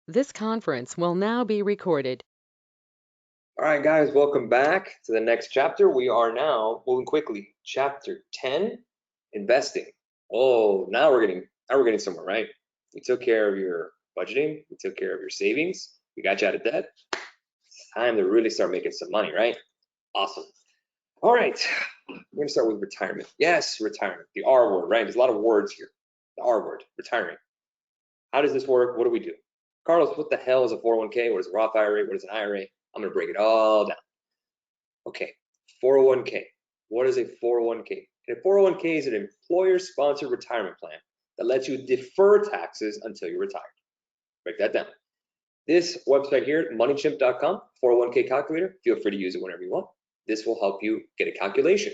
This conference will now be recorded. All right, guys, welcome back to the next chapter. We are now moving quickly. Chapter 10, investing. Oh, now we're getting somewhere, right? We took care of your budgeting, we took care of your savings, we got you out of debt. It's time to really start making some money, right? Awesome. All right, we're gonna start with retirement. Yes, retirement, the R word, right? There's a lot of words here. The R word, retiring. How does this work? What do we do? Carlos, what the hell is a 401k? What is a Roth IRA? What is an IRA? I'm gonna break it all down. Okay, 401k. What is a 401k? A 401k is an employer-sponsored retirement plan that lets you defer taxes until you're retired. Break that down. This website here, moneychimp.com, 401k calculator, feel free to use it whenever you want. This will help you get a calculation.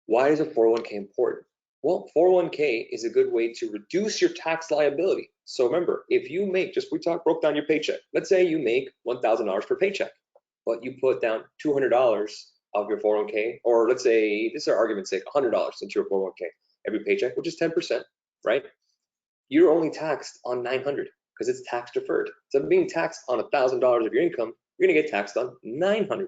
Why is a 401k important? Well, 401k is a good way to reduce your tax liability. So remember, if you make, broke down your paycheck. Let's say you make $1,000 per paycheck, but you put down $200 of your 401k, or let's say, this is our argument's sake, $100 into your 401k every paycheck, which is 10%, right? You're only taxed on $900 because it's tax deferred. So being taxed on $1,000 of your income, you're gonna get taxed on $900.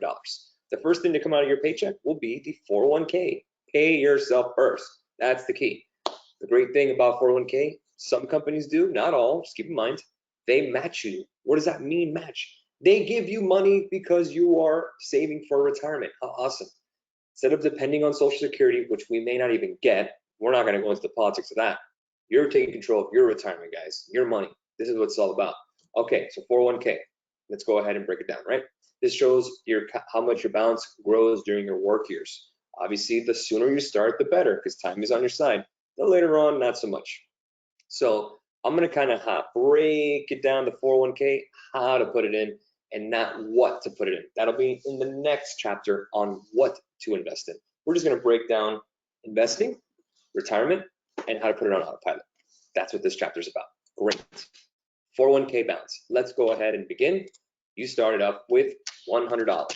The first thing to come out of your paycheck will be the 401k. Pay yourself first. That's the key. The great thing about 401k, some companies do, not all, just keep in mind, they match you. What does that mean, match? They give you money because you are saving for retirement. How awesome. Instead of depending on Social Security, which we may not even get, we're not gonna go into the politics of that. You're taking control of your retirement, guys, your money. This is what it's all about. Okay, so 401k, let's go ahead and break it down, right? This shows how much your balance grows during your work years. Obviously, the sooner you start, the better, because time is on your side. Then later on, not so much. So I'm gonna kind of break it down to 401k, how to put it in, and not what to put it in. That'll be in the next chapter on what to invest in. We're just gonna break down investing, retirement, and how to put it on autopilot. That's what this chapter is about. Great. 401k balance. Let's go ahead and begin. You started up with $100.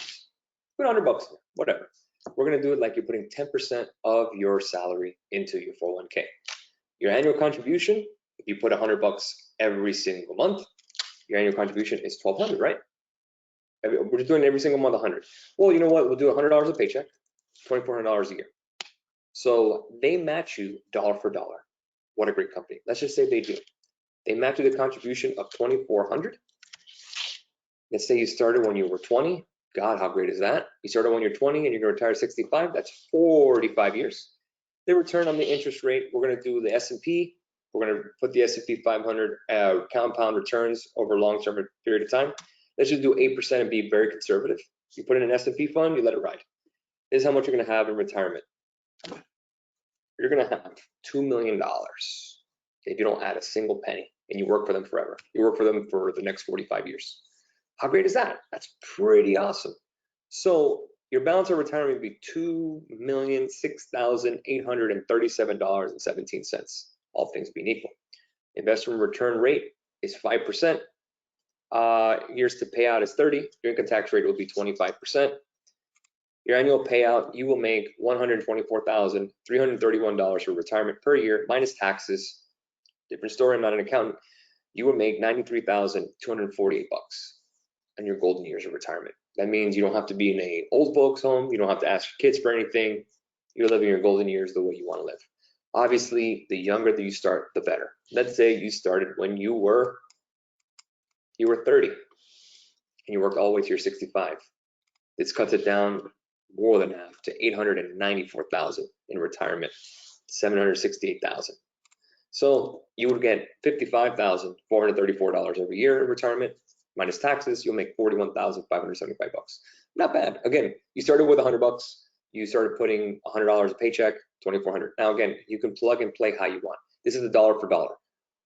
Put $100 in, whatever. We're gonna do it like you're putting 10% of your salary into your 401k. Your annual contribution, if you put $100 every single month, your annual contribution is $1,200, right? We're just doing every single month 100. Well, you know what? We'll do $100 a paycheck, $2,400 a year. So they match you dollar for dollar. What a great company. Let's just say they do. They match you the contribution of $2,400. Let's say you started when you were 20. God, how great is that? You started when you're 20 and you're gonna retire at 65. That's 45 years. The return on the interest rate, we're gonna do the S&P. We're gonna put the S&P 500 compound returns over a long-term period of time. Let's just do 8% and be very conservative. You put in an S&P fund, you let it ride. This is how much you're gonna have in retirement. You're gonna have $2 million if you don't add a single penny and you work for them forever. You work for them for the next 45 years. How great is that? That's pretty awesome. So your balance of retirement would be $2,006,837.17, all things being equal. Investment return rate is 5%. Years to pay out is 30. Your income tax rate will be 25%. Your annual payout, you will make $124,331 for retirement per year, minus taxes. Different story, I'm not an accountant. You will make $93,248 in your golden years of retirement. That means you don't have to be in a old folks home. You don't have to ask your kids for anything. You're living your golden years the way you want to live. Obviously, the younger that you start, the better. Let's say you started when you were 30 and you worked all the way to your 65. This cuts it down more than half to $894,000 in retirement, $768,000. So you would get $55,434 every year in retirement, minus taxes. You'll make $41,575. Not bad. Again, you started with $100. You started putting $100 a paycheck, $2,400. Now again, you can plug and play how you want. This is a dollar for dollar.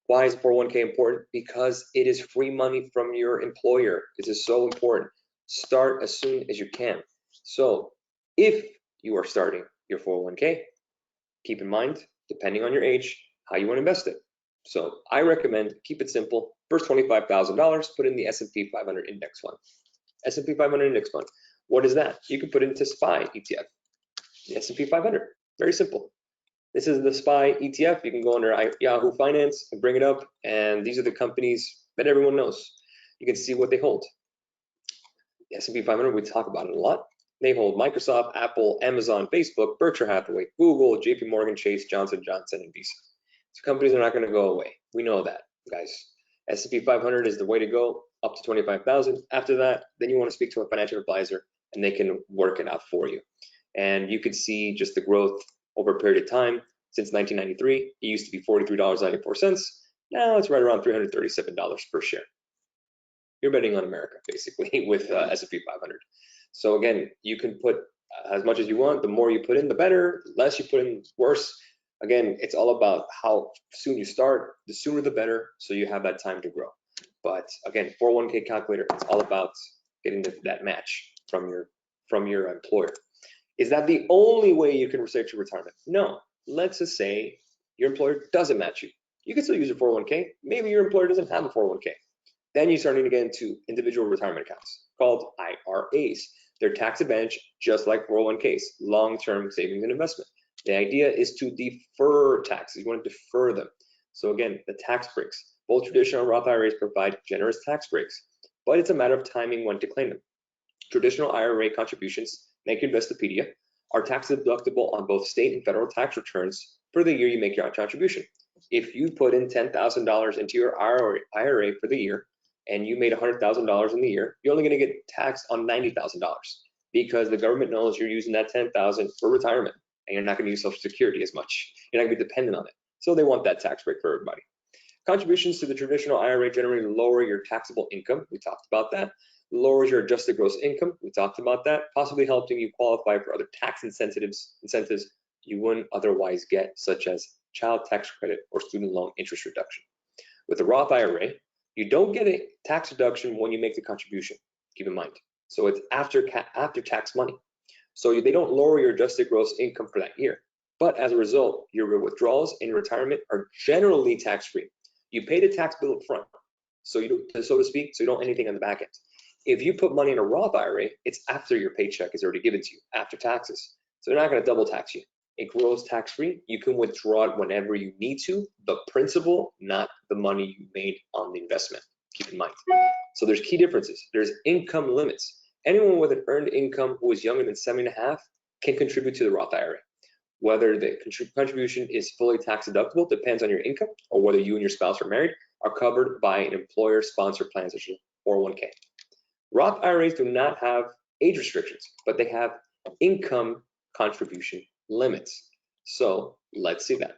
Why is 401k important? Because it is free money from your employer. This is so important. Start as soon as you can. So if you are starting your 401k, keep in mind, depending on your age, how you want to invest it. So I recommend keep it simple. First $25,000, put in the S&P 500 index fund. S&P 500 index fund. What is that? You can put it into SPY ETF, the S&P 500. Very simple. This is the SPY ETF. You can go under Yahoo Finance and bring it up. And these are the companies that everyone knows. You can see what they hold. The S&P 500, we talk about it a lot. They hold Microsoft, Apple, Amazon, Facebook, Berkshire Hathaway, Google, JP Morgan Chase, Johnson Johnson, and Visa. So companies are not going to go away. We know that, guys. S&P 500 is the way to go, up to 25,000. After that, then you want to speak to a financial advisor, and they can work it out for you. And you could see just the growth over a period of time. Since 1993, it used to be $43.94. Now it's right around $337 per share. You're betting on America, basically, with S&P 500. So again, you can put as much as you want. The more you put in, the better. The less you put in, worse. Again, it's all about how soon you start. The sooner, the better, so you have that time to grow. But again, 401k calculator, it's all about getting that match from your employer. Is that the only way you can research your retirement? No. Let's just say your employer doesn't match you. You can still use your 401k. Maybe your employer doesn't have a 401k. Then you start to get into individual retirement accounts called IRAs. They're tax advantage, just like 401ks, long-term savings and investment. The idea is to defer taxes. You want to defer them. So again, the tax breaks. Both traditional and Roth IRAs provide generous tax breaks, but it's a matter of timing when to claim them. Traditional IRA contributions, make your Investopedia, are tax deductible on both state and federal tax returns for the year you make your contribution. If you put in $10,000 into your IRA for the year, and you made $100,000 in the year, you're only going to get taxed on $90,000 because the government knows you're using that $10,000 for retirement, and you're not going to use Social Security as much. You're not going to be dependent on it. So they want that tax break for everybody. Contributions to the traditional IRA generally lower your taxable income. We talked about that. Lowers your adjusted gross income. We talked about that. Possibly helping you qualify for other tax incentives you wouldn't otherwise get, such as child tax credit or student loan interest reduction. With the Roth IRA, you don't get a tax deduction when you make the contribution, keep in mind. So it's after tax money. So they don't lower your adjusted gross income for that year. But as a result, your withdrawals in retirement are generally tax-free. You pay the tax bill up front, so to speak, so you don't owe anything on the back end. If you put money in a Roth IRA, it's after your paycheck is already given to you, after taxes. So they're not going to double tax you. It grows tax-free. You can withdraw it whenever you need to, the principal, not the money you made on the investment. Keep in mind. So there's key differences. There's income limits. Anyone with an earned income who is younger than 7.5 can contribute to the Roth IRA. Whether the contribution is fully tax deductible depends on your income, or whether you and your spouse are married, are covered by an employer-sponsored plan such as 401k. Roth IRAs do not have age restrictions, but they have income contribution limits. So let's see that.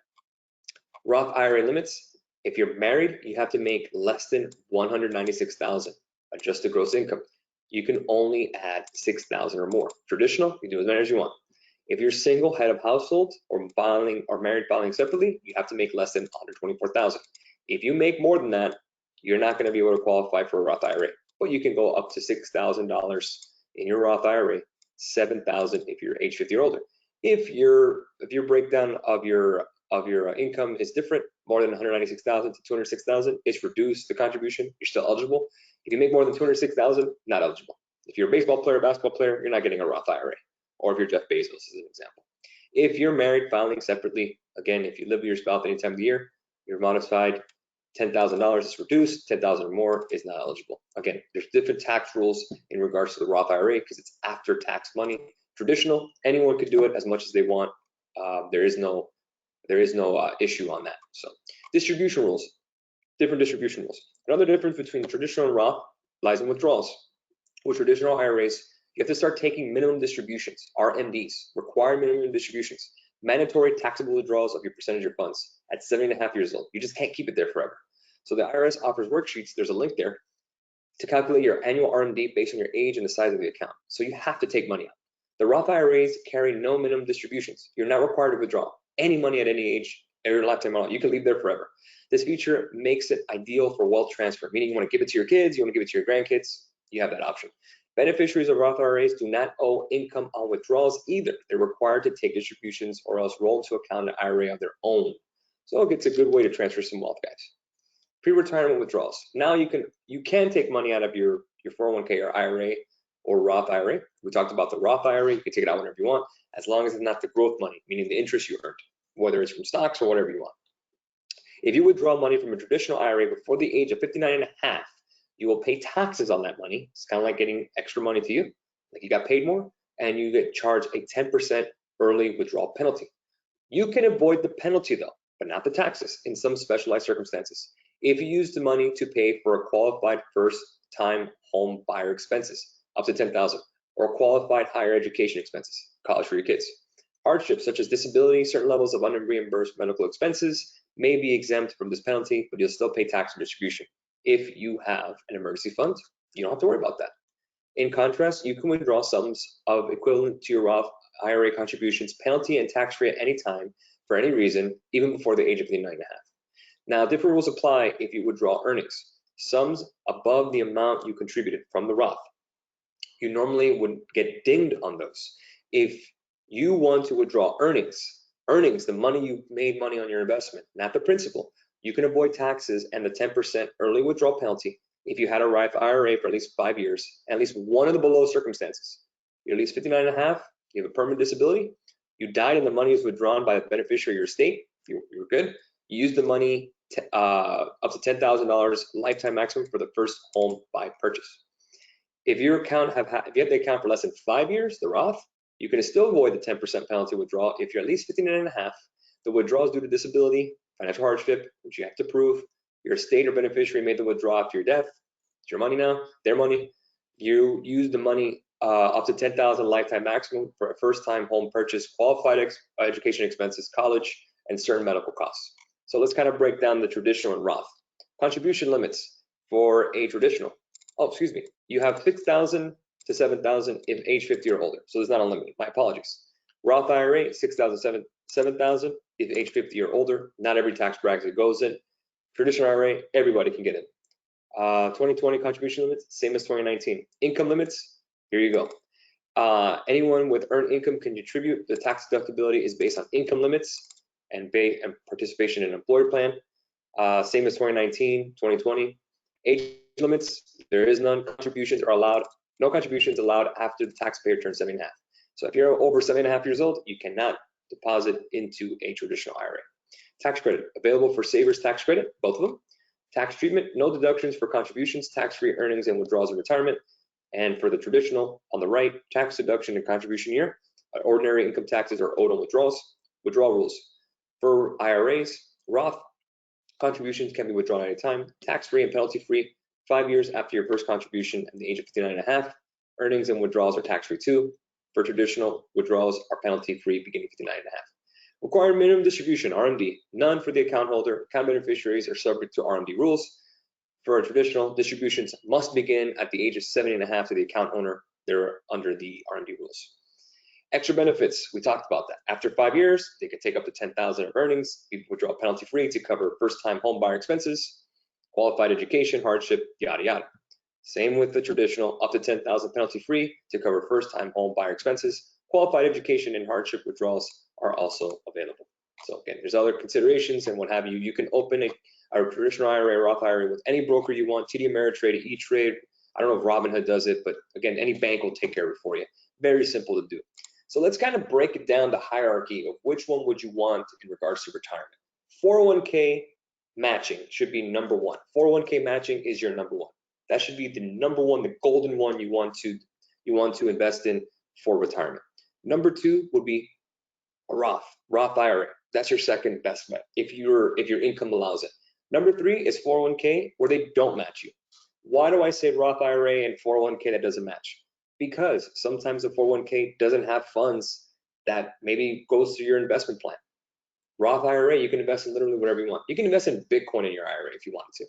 Roth IRA limits: if you're married, you have to make less than $196,000 adjusted gross income. You can only add $6,000 or more. Traditional, you do as many as you want. If you're single, head of household, or married filing separately, you have to make less than $124,000. If you make more than that, you're not going to be able to qualify for a Roth IRA, but you can go up to $6,000 in your Roth IRA, $7,000 if you're age 50 or older. If your breakdown of your income is different, more than $196,000 to $206,000, it's reduced the contribution. You're still eligible. If you make more than $206,000, not eligible. If you're a baseball player, basketball player, you're not getting a Roth IRA. Or if you're Jeff Bezos, as an example. If you're married filing separately, again, if you live with your spouse any time of the year, you're modified, $10,000 is reduced, $10,000 or more is not eligible. Again, there's different tax rules in regards to the Roth IRA because it's after tax money. Traditional, anyone could do it as much as they want. There is no issue on that. So distribution rules, different distribution rules. Another difference between traditional and Roth lies in withdrawals. With traditional IRAs, you have to start taking minimum distributions, RMDs, required minimum distributions, mandatory taxable withdrawals of your percentage of funds at 7.5 years old. You just can't keep it there forever. So the IRS offers worksheets, there's a link there, to calculate your annual RMD based on your age and the size of the account. So you have to take money out. The Roth IRAs carry no minimum distributions. You're not required to withdraw any money at any age, your lifetime at all. You can leave there forever. This feature makes it ideal for wealth transfer, meaning you want to give it to your kids, you want to give it to your grandkids, you have that option. Beneficiaries of Roth IRAs do not owe income on withdrawals either. They're required to take distributions or else roll into account an IRA of their own. So it's a good way to transfer some wealth, guys. Pre-retirement withdrawals. Now you can take money out of your 401k or IRA or Roth IRA. We talked about the Roth IRA. You can take it out whenever you want, as long as it's not the growth money, meaning the interest you earned, whether it's from stocks or whatever you want. If you withdraw money from a traditional IRA before the age of 59 and a half, you will pay taxes on that money. It's kind of like getting extra money to you, like you got paid more, and you get charged a 10% early withdrawal penalty. You can avoid the penalty though, but not the taxes in some specialized circumstances. If you use the money to pay for a qualified first-time home buyer expenses, up to $10,000, or qualified higher education expenses, college for your kids. Hardships such as disability, certain levels of unreimbursed medical expenses may be exempt from this penalty, but you'll still pay tax and distribution. If you have an emergency fund, you don't have to worry about that. In contrast, you can withdraw sums of equivalent to your Roth IRA contributions, penalty and tax-free at any time for any reason, even before the age of 59 and a half. Now, different rules apply if you withdraw earnings. Sums above the amount you contributed from the Roth. You normally would get dinged on those. If you want to withdraw earnings, the money you made money on your investment, not the principal, you can avoid taxes and the 10% early withdrawal penalty if you had a Roth IRA for at least 5 years, at least one of the below circumstances. You're at least 59 and a half, you have a permanent disability, you died and the money is withdrawn by the beneficiary of your estate, you're good. You use the money up to $10,000 lifetime maximum for the first home buy purchase. If your account if you have the account for less than 5 years, the Roth, you can still avoid the 10% penalty withdrawal if you're at least 59 and a half. The withdrawals due to disability, financial hardship, which you have to prove, your estate or beneficiary made the withdrawal after your death. It's your money now, their money. You use the money up to $10,000 lifetime maximum for a first-time home purchase, qualified education expenses, college, and certain medical costs. So let's kind of break down the traditional and Roth. Contribution limits for a traditional. Oh, excuse me. You have $6,000 to $7,000 if age 50 or older. So there's not unlimited. My apologies. Roth IRA, $6,000, $7,000 if age 50 or older. Not every tax bracket goes in. Traditional IRA, everybody can get in. 2020 contribution limits, same as 2019. Income limits, here you go. Anyone with earned income can contribute. The tax deductibility is based on income limits and participation in an employer plan. Same as 2019, 2020. Age limits, there is none. Contributions are allowed. No contributions allowed after the taxpayer turns 7 and a half. So if you're over 7.5 years old, you cannot deposit into a traditional IRA. Tax credit, available for savers tax credit, both of them. Tax treatment, no deductions for contributions, tax-free earnings and withdrawals in retirement. And for the traditional, on the right, tax deduction and contribution year, ordinary income taxes are owed on withdrawals. Withdrawal rules. For IRAs, Roth contributions can be withdrawn at any time, tax-free and penalty-free, 5 years after your first contribution at the age of 59 and a half. Earnings and withdrawals are tax-free too. For traditional, withdrawals are penalty-free beginning 59 and a half. Required minimum distribution, RMD, none for the account holder. Account beneficiaries are subject to RMD rules. For a traditional, distributions must begin at the age of 70 and a half to the account owner. They're under the RMD rules. Extra benefits, we talked about that. After 5 years, they could take up to $10,000 of earnings, be withdraw penalty-free to cover first-time home buyer expenses, qualified education, hardship, yada, yada. Same with the traditional, up to $10,000 penalty-free to cover first-time home buyer expenses. Qualified education and hardship withdrawals are also available. So again, there's other considerations and what have you. You can open a traditional IRA, Roth IRA with any broker you want, TD Ameritrade, E-Trade. I don't know if Robinhood does it, but again, any bank will take care of it for you. Very simple to do. So let's kind of break it down the hierarchy of which one would you want in regards to retirement. 401k matching should be number one. 401k matching is your number one. That should be the number one, the golden one you want to invest in for retirement. Number two would be a Roth IRA. That's your second best bet if your income allows it. Number three is 401k where they don't match you. Why do I say Roth IRA and 401k that doesn't match? Because sometimes the 401k doesn't have funds that maybe goes to your investment plan. Roth IRA, you can invest in literally whatever you want. You can invest in Bitcoin in your IRA if you wanted to.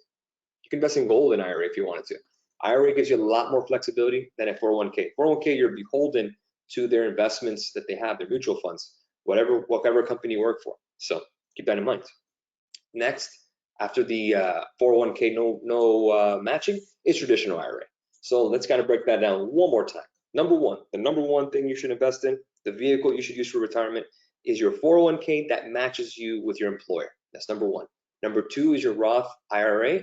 You can invest in gold in IRA if you wanted to. IRA gives you a lot more flexibility than a 401k. 401k, you're beholden to their investments that they have, their mutual funds, whatever company you work for. So keep that in mind. Next, after the 401k no matching, is traditional IRA. So let's kind of break that down one more time. Number one, the number one thing you should invest in, the vehicle you should use for retirement, is your 401k that matches you with your employer. That's number one. Number two is your Roth IRA,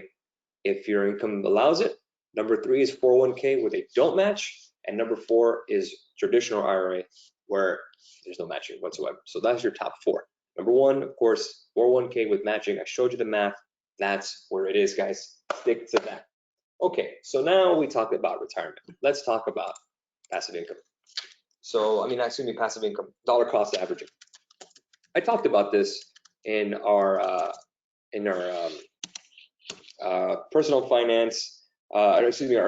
if your income allows it. Number three is 401k where they don't match. And number four is traditional IRA where there's no matching whatsoever. So that's your top four. Number one, of course, 401k with matching. I showed you the math. That's where it is, guys. Stick to that. Okay, so now we talked about retirement. Let's talk about passive income. So, excuse me, passive income, dollar cost averaging. I talked about this in our personal finance, our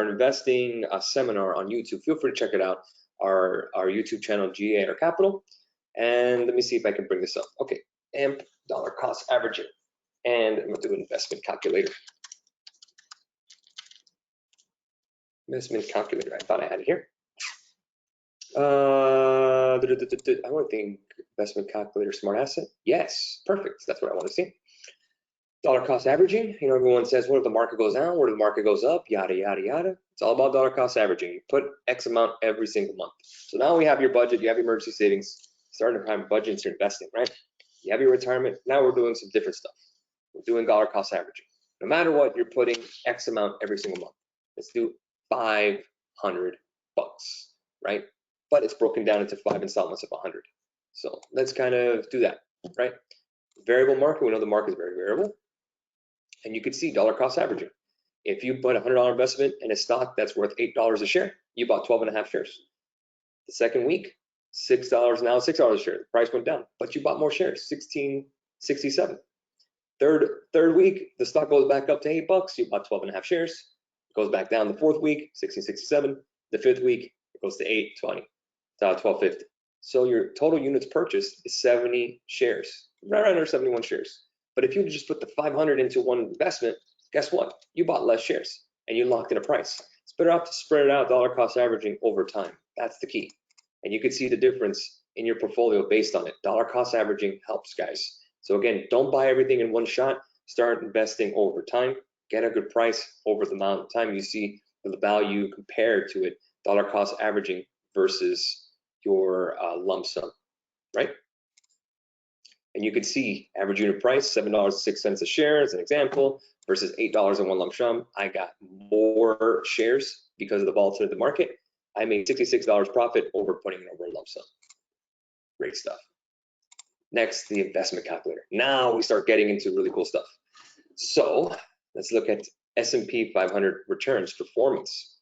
investing seminar on YouTube. Feel free to check it out. Our YouTube channel, G.A.R Capital. And let me see if I can bring this up. Okay, AMP, dollar cost averaging. And I'm gonna do an investment calculator. Investment calculator, I thought I had it here. I want to think investment calculator, smart asset. Yes, perfect. That's what I want to see. Dollar cost averaging. Everyone says, what if the market goes down? What if the market goes up? Yada, yada, yada. It's all about dollar cost averaging. You put X amount every single month. So now we have your budget. You have your emergency savings. Starting to have budgets for investing, right? You have your retirement. Now we're doing some different stuff. We're doing dollar cost averaging. No matter what, you're putting X amount every single month. Let's do $500, right? But it's broken down into 5 installments of 100. So let's kind of do that, right? Variable market, we know the market is very variable. And you can see dollar cost averaging. If you put a $100 investment in a stock that's worth $8 a share, you bought 12.5 shares. The second week, $6, now $6 a share. The price went down, but you bought more shares, $16.67. Third week, the stock goes back up to $8. You bought 12.5 shares. It goes back down the fourth week, $16.67. The fifth week, it goes to $8.20. It's $12.50. So your total units purchased is 70 shares, right under 71 shares. But if you just put the 500 into one investment, guess what? You bought less shares and you locked in a price. It's better off to spread it out, dollar cost averaging over time. That's the key. And you can see the difference in your portfolio based on it. Dollar cost averaging helps, guys. So again, don't buy everything in one shot. Start investing over time. Get a good price over the amount of time you see the value compared to it. Dollar cost averaging versus your lump sum, right? And you can see average unit price, $7.06 a share as an example, versus $8 in one lump sum. I got more shares because of the volatility of the market. I made $66 profit over putting it over a lump sum. Great stuff. Next, the investment calculator. Now we start getting into really cool stuff. So let's look at S&P 500 returns performance.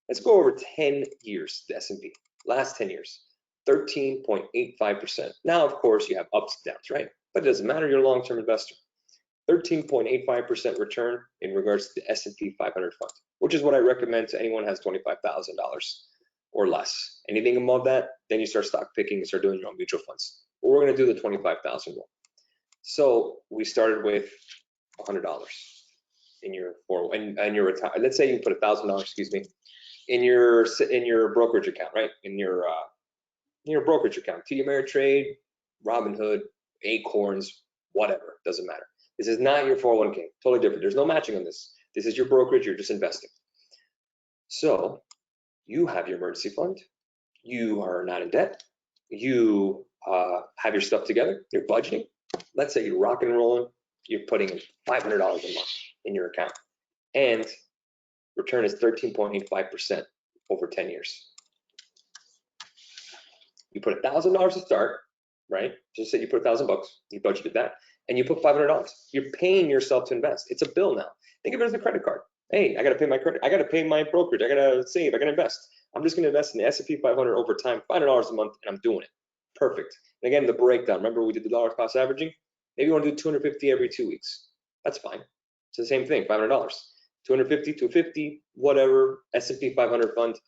Let's go over 10 years, the S&P, last 10 years. 13.85%. Now, of course, you have ups and downs, right? But it doesn't matter, you're a long-term investor. 13.85% return in regards to the S&P 500 fund, which is what I recommend to anyone who has $25,000 or less. Anything above that, then you start stock picking and start doing your own mutual funds. But we're going to do the 25,000 rule. So we started with $100 in your and your retire. Let's say you put $1,000, excuse me, in your brokerage account, right? In your brokerage account, TD Ameritrade, Robinhood, Acorns, whatever, doesn't matter. This is not your 401k, totally different. There's no matching on this. This is your brokerage, you're just investing. So you have your emergency fund, you are not in debt, you have your stuff together, you're budgeting. Let's say you're rock and rolling, you're putting in $500 a month in your account, and return is 13.85% over 10 years. You put $1,000 to start, right? Just say you put $1,000, you budgeted that, and you put $500. You're paying yourself to invest. It's a bill now. Think of it as a credit card. Hey, I got to pay my credit. I got to pay my brokerage. I got to save. I got to invest. I'm just going to invest in the S&P 500 over time, $500 a month, and I'm doing it. Perfect. And again, the breakdown. Remember we did the dollar cost averaging? Maybe you want to do 250 every 2 weeks. That's fine. It's the same thing, $500. 250, 250, whatever, S&P 500 fund.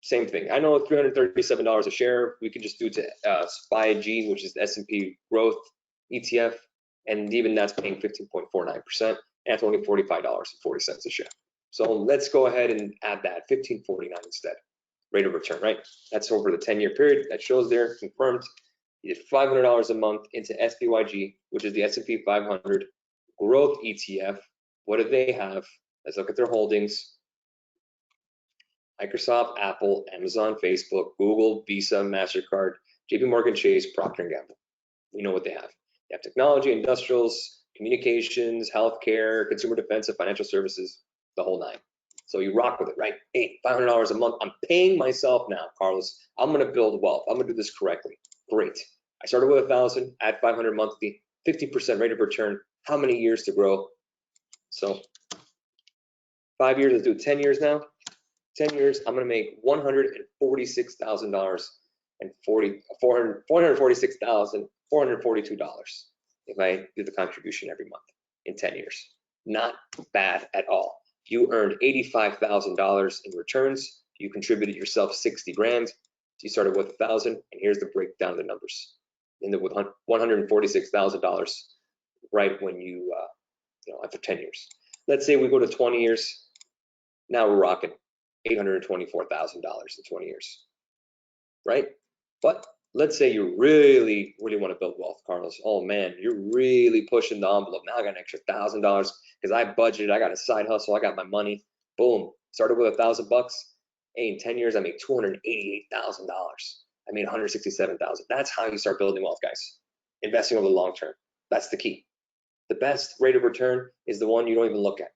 Same thing. I know $337 a share. We can just do to SPY-G, which is the S&P Growth ETF, and even that's paying 15.49%. And that's only $45.40 a share. So let's go ahead and add that $15.49 instead. Rate of return, right? That's over the 10-year period. That shows there, confirmed. You did $500 a month into SPY-G, which is the S&P 500 Growth ETF. What do they have? Let's look at their holdings. Microsoft, Apple, Amazon, Facebook, Google, Visa, MasterCard, JP Morgan Chase, Procter & Gamble. We know what they have. They have technology, industrials, communications, healthcare, consumer defensive, financial services, the whole nine. So you rock with it, right? Hey, $500 a month. I'm paying myself now, Carlos. I'm going to build wealth. I'm going to do this correctly. Great. I started with 1,000, add 500 monthly, 50% rate of return. How many years to grow? So 5 years, let's do 10 years now. 10 years, I'm gonna make $146,000 and $446,442 if I do the contribution every month in 10 years. Not bad at all. You earned $85,000 in returns. You contributed yourself 60 grand. You started with 1,000, and here's the breakdown of the numbers. End up with $146,000 right when you after 10 years. Let's say we go to 20 years. Now we're rocking $824,000 in 20 years, right? But let's say you really want to build wealth, Carlos. Oh man, you're really pushing the envelope. Now I got an extra $1,000 because I budgeted. I got a side hustle. I got my money. Boom. Started with $1,000. Hey, in 10 years, I make $288,000. I made $167,000. That's how you start building wealth, guys. Investing over the long term. That's the key. The best rate of return is the one you don't even look at.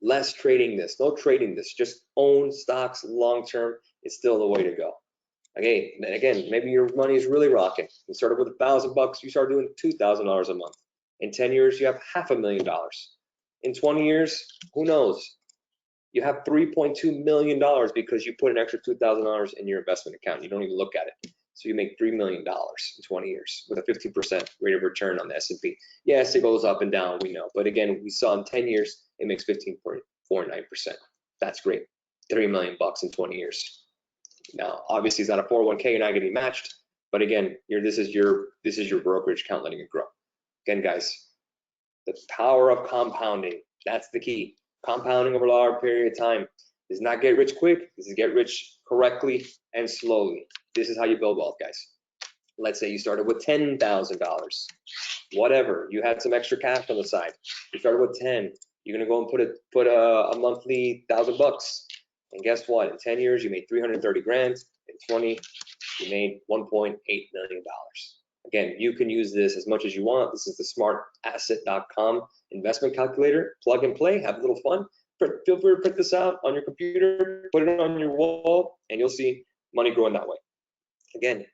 Less trading this, no trading this, just own stocks long term is still the way to go. Okay, and again, maybe your money is really rocking. You started with $1,000, you start doing $2,000 a month. In 10 years, you have $500,000. In 20 years, who knows? You have $3.2 million because you put an extra $2,000 in your investment account. You don't even look at it. So you make $3 million in 20 years with a 15% rate of return on the S&P. Yes, it goes up and down, we know. But again, we saw in 10 years, it makes 15.49%. That's great. $3 million in 20 years. Now, obviously, it's not a 401k. You're not going to be matched. But again, this is your brokerage account letting it grow. Again, guys, the power of compounding. That's the key. Compounding over a long period of time does not get rich quick. This is get rich correctly and slowly. This is how you build wealth, guys. Let's say you started with $10,000. Whatever, you had some extra cash on the side. You started with 10. You're gonna go and put a monthly $1,000. And guess what? In 10 years, you made 330 grand. In 20, you made $1.8 million. Again, you can use this as much as you want. This is the smartasset.com investment calculator. Plug and play, have a little fun. Feel free to print this out on your computer, put it on your wall, and you'll see money growing that way. Again,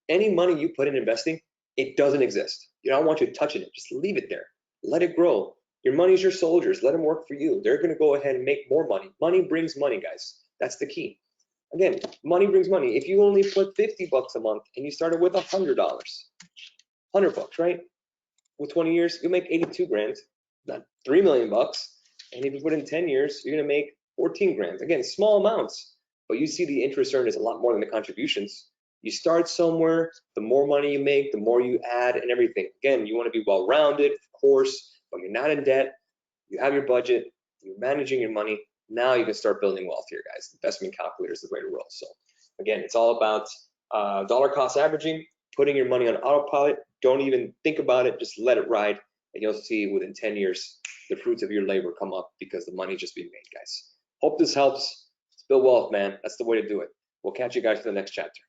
any money you put in investing, it doesn't exist. You don't want you touching it. Just leave it there. Let it grow. Your money's your soldiers. Let them work for you. They're going to go ahead and make more money. Money brings money, guys. That's the key. Again, money brings money. If you only put $50 a month and you started with $100, $100, right? With 20 years, you'll make 82 grand, not 3 million bucks. And if you put in 10 years, you're going to make 14 grand. Again, small amounts, but you see the interest earned is a lot more than the contributions. You start somewhere, the more money you make, the more you add and everything. Again, you want to be well-rounded, of course, but you're not in debt. You have your budget, you're managing your money. Now you can start building wealth here, guys. Investment calculator is the way to roll. So again, it's all about dollar cost averaging, putting your money on autopilot. Don't even think about it, just let it ride. And you'll see within 10 years, the fruits of your labor come up because the money's just being made, guys. Hope this helps. Let's build wealth, man. That's the way to do it. We'll catch you guys for the next chapter.